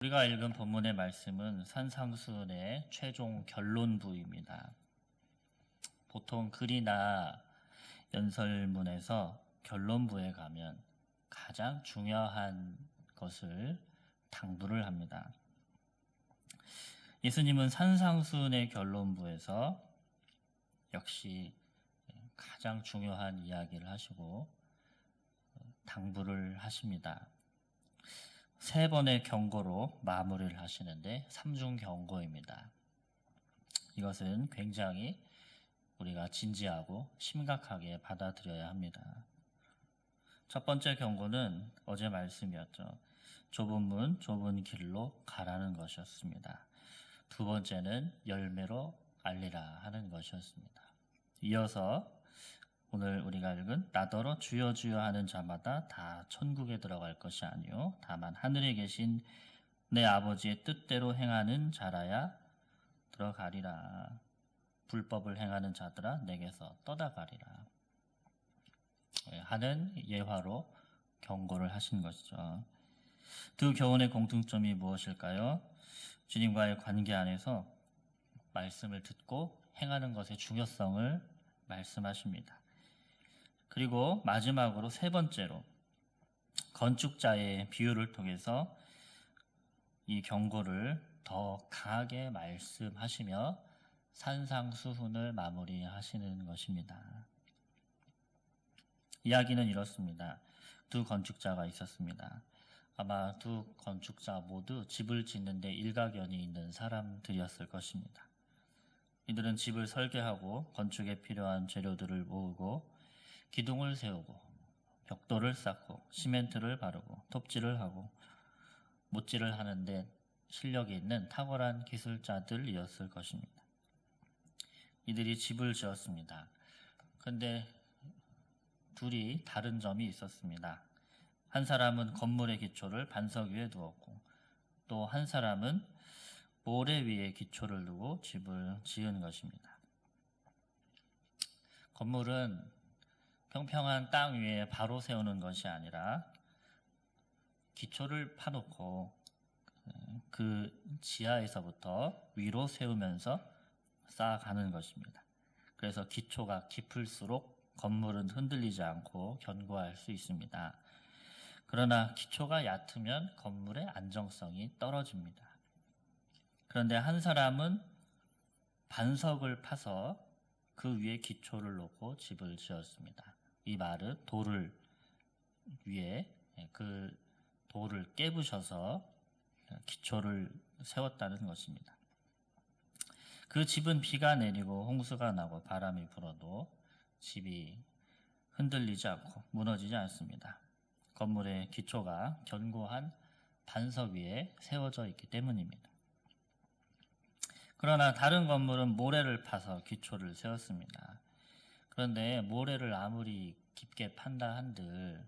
우리가 읽은 본문의 말씀은 산상수훈의 최종 결론부입니다. 보통 글이나 연설문에서 결론부에 가면 가장 중요한 것을 당부를 합니다. 예수님은 산상수훈의 결론부에서 역시 가장 중요한 이야기를 하시고 당부를 하십니다. 세 번의 경고로 마무리를 하시는데 삼중 경고입니다. 이것은 굉장히 우리가 진지하고 심각하게 받아들여야 합니다. 첫 번째 경고는 어제 말씀이었죠. 좁은 문, 좁은 길로 가라는 것이었습니다. 두 번째는 열매로 알리라 하는 것이었습니다. 이어서 오늘 우리가 읽은 나더러 주여 주여 하는 자마다 다 천국에 들어갈 것이 아니요 다만 하늘에 계신 내 아버지의 뜻대로 행하는 자라야 들어가리라. 불법을 행하는 자들아 내게서 떠나가리라 하는 예화로 경고를 하신 것이죠. 두 교훈의 공통점이 무엇일까요? 주님과의 관계 안에서 말씀을 듣고 행하는 것의 중요성을 말씀하십니다. 그리고 마지막으로 세 번째로 건축자의 비유를 통해서 이 경고를 더 강하게 말씀하시며 산상수훈을 마무리하시는 것입니다. 이야기는 이렇습니다. 두 건축자가 있었습니다. 아마 두 건축자 모두 집을 짓는데 일가견이 있는 사람들이었을 것입니다. 이들은 집을 설계하고 건축에 필요한 재료들을 모으고 기둥을 세우고 벽돌을 쌓고 시멘트를 바르고 톱질을 하고 못질을 하는데 실력이 있는 탁월한 기술자들이었을 것입니다. 이들이 집을 지었습니다. 그런데 둘이 다른 점이 있었습니다. 한 사람은 건물의 기초를 반석 위에 두었고 또 한 사람은 모래 위에 기초를 두고 집을 지은 것입니다. 건물은 평평한 땅 위에 바로 세우는 것이 아니라 기초를 파놓고 그 지하에서부터 위로 세우면서 쌓아가는 것입니다. 그래서 기초가 깊을수록 건물은 흔들리지 않고 견고할 수 있습니다. 그러나 기초가 얕으면 건물의 안정성이 떨어집니다. 그런데 한 사람은 반석을 파서 그 위에 기초를 놓고 집을 지었습니다. 이 말은 돌을 위에 그 돌을 깨부셔서 기초를 세웠다는 것입니다. 그 집은 비가 내리고 홍수가 나고 바람이 불어도 집이 흔들리지 않고 무너지지 않습니다. 건물의 기초가 견고한 반석 위에 세워져 있기 때문입니다. 그러나 다른 건물은 모래를 파서 기초를 세웠습니다. 그런데 모래를 아무리 깊게 판다 한들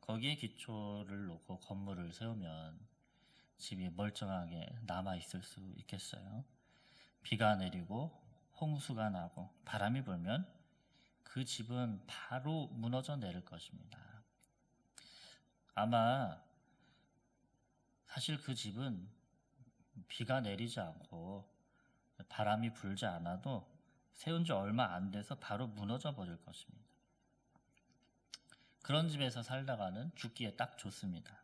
거기에 기초를 놓고 건물을 세우면 집이 멀쩡하게 남아있을 수 있겠어요? 비가 내리고 홍수가 나고 바람이 불면 그 집은 바로 무너져 내릴 것입니다. 아마 사실 그 집은 비가 내리지 않고 바람이 불지 않아도 세운 지 얼마 안 돼서 바로 무너져 버릴 것입니다. 그런 집에서 살다가는 죽기에 딱 좋습니다.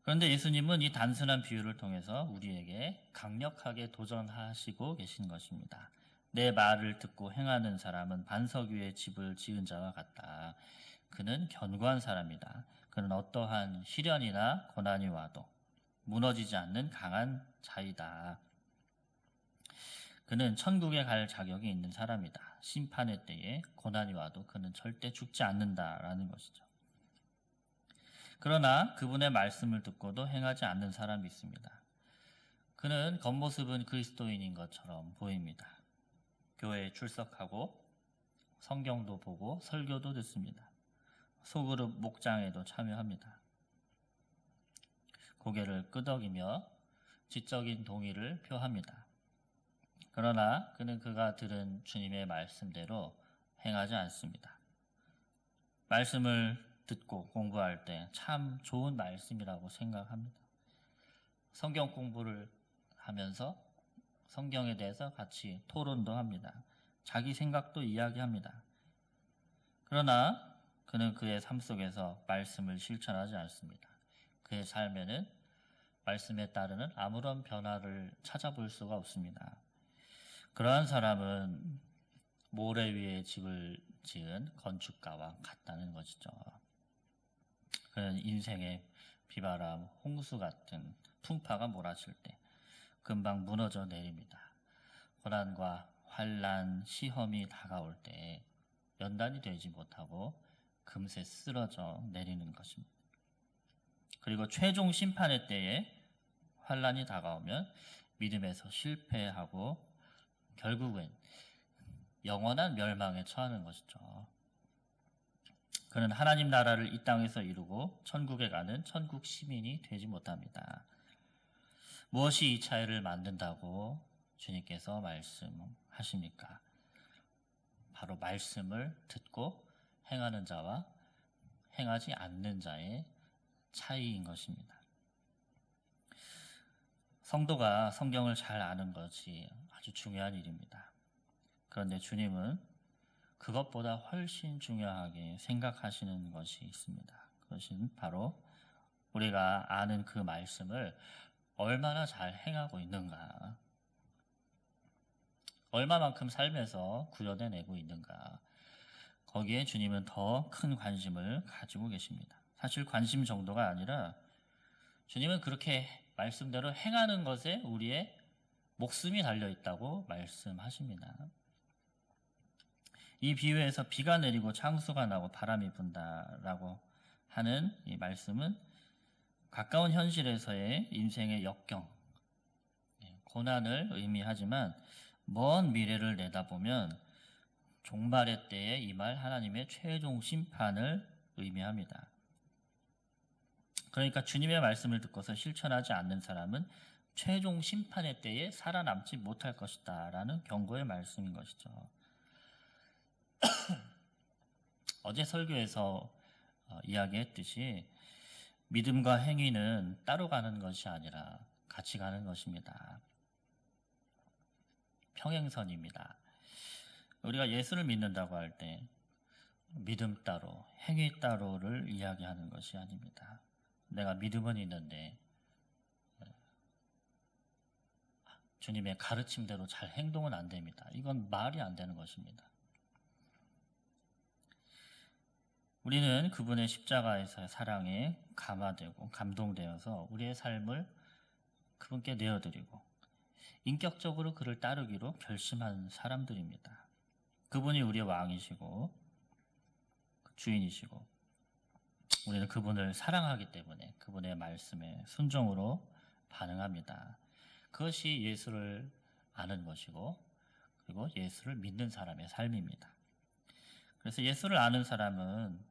그런데 예수님은 이 단순한 비유를 통해서 우리에게 강력하게 도전하시고 계신 것입니다. 내 말을 듣고 행하는 사람은 반석 위에 집을 지은 자와 같다. 그는 견고한 사람이다. 그는 어떠한 시련이나 고난이 와도 무너지지 않는 강한 자이다. 그는 천국에 갈 자격이 있는 사람이다. 심판의 때에 고난이 와도 그는 절대 죽지 않는다라는 것이죠. 그러나 그분의 말씀을 듣고도 행하지 않는 사람이 있습니다. 그는 겉모습은 그리스도인인 것처럼 보입니다. 교회에 출석하고 성경도 보고 설교도 듣습니다. 소그룹 목장에도 참여합니다. 고개를 끄덕이며 지적인 동의를 표합니다. 그러나 그는 그가 들은 주님의 말씀대로 행하지 않습니다. 말씀을 듣고 공부할 때 참 좋은 말씀이라고 생각합니다. 성경 공부를 하면서 성경에 대해서 같이 토론도 합니다. 자기 생각도 이야기합니다. 그러나 그는 그의 삶 속에서 말씀을 실천하지 않습니다. 그의 삶에는 말씀에 따르는 아무런 변화를 찾아볼 수가 없습니다. 그러한 사람은 모래 위에 집을 지은 건축가와 같다는 것이죠. 그는 인생의 비바람, 홍수 같은 풍파가 몰아칠 때 금방 무너져 내립니다. 고난과 환난, 시험이 다가올 때 연단이 되지 못하고 금세 쓰러져 내리는 것입니다. 그리고 최종 심판의 때에 환난이 다가오면 믿음에서 실패하고 결국은 영원한 멸망에 처하는 것이죠. 그는 하나님 나라를 이 땅에서 이루고 천국에 가는 천국 시민이 되지 못합니다. 무엇이 이 차이를 만든다고 주님께서 말씀하십니까? 바로 말씀을 듣고 행하는 자와 행하지 않는 자의 차이인 것입니다. 성도가 성경을 잘 아는 것이 아주 중요한 일입니다. 그런데 주님은 그것보다 훨씬 중요하게 생각하시는 것이 있습니다. 그것은 바로 우리가 아는 그 말씀을 얼마나 잘 행하고 있는가, 얼마만큼 삶에서 구현해내고 있는가, 거기에 주님은 더 큰 관심을 가지고 계십니다. 사실 관심 정도가 아니라 주님은 그렇게 말씀대로 행하는 것에 우리의 목숨이 달려있다고 말씀하십니다. 이 비유에서 비가 내리고 창수가 나고 바람이 분다라고 하는 이 말씀은 가까운 현실에서의 인생의 역경, 고난을 의미하지만 먼 미래를 내다보면 종말의 때에 임할 하나님의 최종 심판을 의미합니다. 그러니까 주님의 말씀을 듣고서 실천하지 않는 사람은 최종 심판의 때에 살아남지 못할 것이다 라는 경고의 말씀인 것이죠. 어제 설교에서 이야기했듯이 믿음과 행위는 따로 가는 것이 아니라 같이 가는 것입니다. 평행선입니다. 우리가 예수를 믿는다고 할 때 믿음 따로, 행위 따로를 이야기하는 것이 아닙니다. 내가 믿음은 있는데 주님의 가르침대로 잘 행동은 안 됩니다. 이건 말이 안 되는 것입니다. 우리는 그분의 십자가에서의 사랑에 감화되고 감동되어서 우리의 삶을 그분께 내어드리고 인격적으로 그를 따르기로 결심한 사람들입니다. 그분이 우리의 왕이시고 주인이시고 우리는 그분을 사랑하기 때문에 그분의 말씀에 순종으로 반응합니다. 그것이 예수를 아는 것이고 그리고 예수를 믿는 사람의 삶입니다. 그래서 예수를 아는 사람은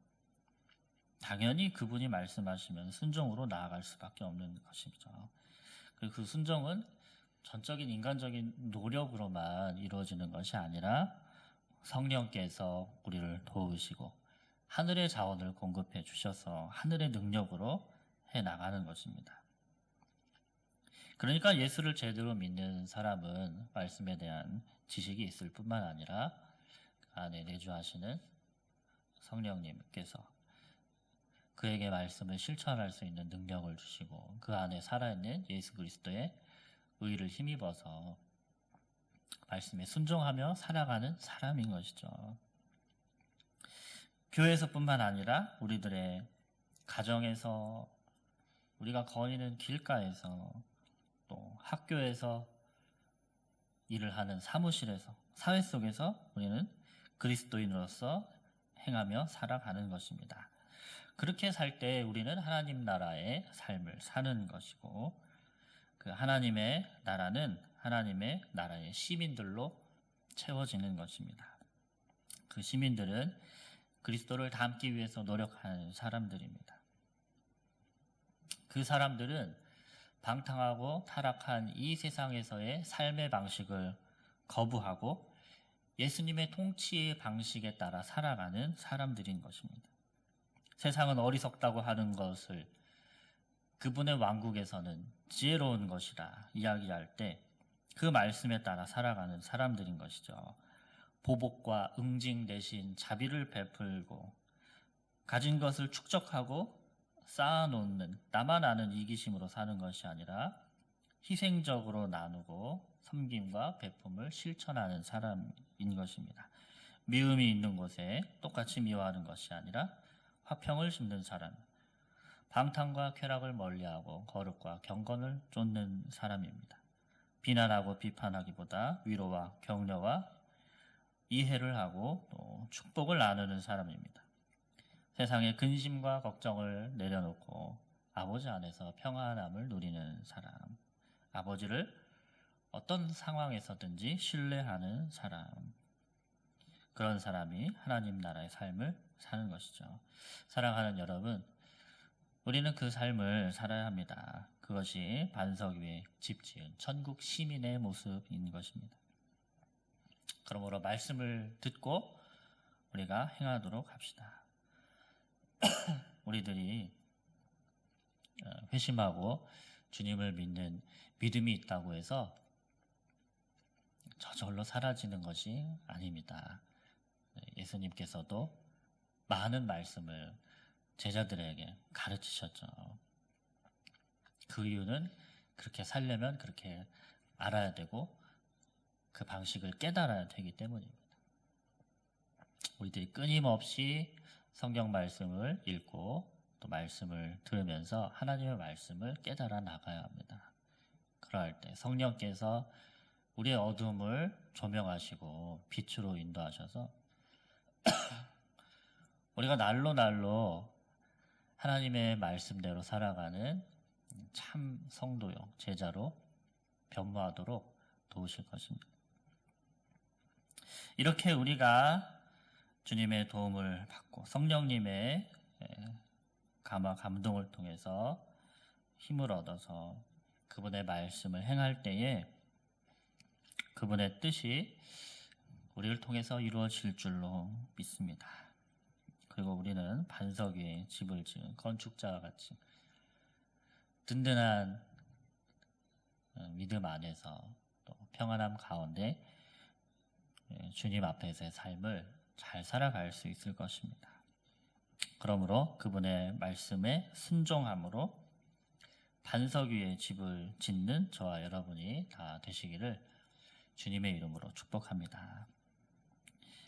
당연히 그분이 말씀하시면 순종으로 나아갈 수밖에 없는 것이죠. 그리고 그 순종은 전적인 인간적인 노력으로만 이루어지는 것이 아니라 성령께서 우리를 도우시고 하늘의 자원을 공급해 주셔서 하늘의 능력으로 해나가는 것입니다. 그러니까 예수를 제대로 믿는 사람은 말씀에 대한 지식이 있을 뿐만 아니라 그 안에 내주하시는 성령님께서 그에게 말씀을 실천할 수 있는 능력을 주시고 그 안에 살아있는 예수 그리스도의 의를 힘입어서 말씀에 순종하며 살아가는 사람인 것이죠. 교회에서뿐만 아니라 우리들의 가정에서, 우리가 거니는 길가에서, 또 학교에서, 일을 하는 사무실에서, 사회 속에서 우리는 그리스도인으로서 행하며 살아가는 것입니다. 그렇게 살 때 우리는 하나님 나라의 삶을 사는 것이고 그 하나님의 나라는 하나님의 나라의 시민들로 채워지는 것입니다. 그 시민들은 그리스도를 닮기 위해서 노력하는 사람들입니다. 그 사람들은 방탕하고 타락한 이 세상에서의 삶의 방식을 거부하고 예수님의 통치의 방식에 따라 살아가는 사람들인 것입니다. 세상은 어리석다고 하는 것을 그분의 왕국에서는 지혜로운 것이라 이야기할 때 그 말씀에 따라 살아가는 사람들인 것이죠. 보복과 응징 대신 자비를 베풀고 가진 것을 축적하고 쌓아놓는 나만 아는 이기심으로 사는 것이 아니라 희생적으로 나누고 섬김과 베품을 실천하는 사람인 것입니다. 미움이 있는 곳에 똑같이 미워하는 것이 아니라 화평을 심는 사람, 방탕과 쾌락을 멀리하고 거룩과 경건을 쫓는 사람입니다. 비난하고 비판하기보다 위로와 격려와 이해를 하고 또 축복을 나누는 사람입니다. 세상의 근심과 걱정을 내려놓고 아버지 안에서 평안함을 누리는 사람, 아버지를 어떤 상황에서든지 신뢰하는 사람, 그런 사람이 하나님 나라의 삶을 사는 것이죠. 사랑하는 여러분, 우리는 그 삶을 살아야 합니다. 그것이 반석 위에 집 지은 천국 시민의 모습인 것입니다. 그러므로 말씀을 듣고 우리가 행하도록 합시다. 우리들이 회심하고 주님을 믿는 믿음이 있다고 해서 저절로 사라지는 것이 아닙니다. 예수님께서도 많은 말씀을 제자들에게 가르치셨죠. 그 이유는 그렇게 살려면 그렇게 알아야 되고 그 방식을 깨달아야 되기 때문입니다. 우리들이 끊임없이 성경 말씀을 읽고 또 말씀을 들으면서 하나님의 말씀을 깨달아 나가야 합니다. 그럴 때 성령께서 우리의 어둠을 조명하시고 빛으로 인도하셔서 우리가 날로 하나님의 말씀대로 살아가는 참 성도요 제자로 변모하도록 도우실 것입니다. 이렇게 우리가 주님의 도움을 받고 성령님의 감화 감동을 통해서 힘을 얻어서 그분의 말씀을 행할 때에 그분의 뜻이 우리를 통해서 이루어질 줄로 믿습니다. 그리고 우리는 반석 위에 집을 지은 건축자와 같이 든든한 믿음 안에서 또 평안함 가운데 주님 앞에서의 삶을 잘 살아갈 수 있을 것입니다. 그러므로 그분의 말씀에 순종함으로 반석 위에 집을 짓는 저와 여러분이 다 되시기를 주님의 이름으로 축복합니다.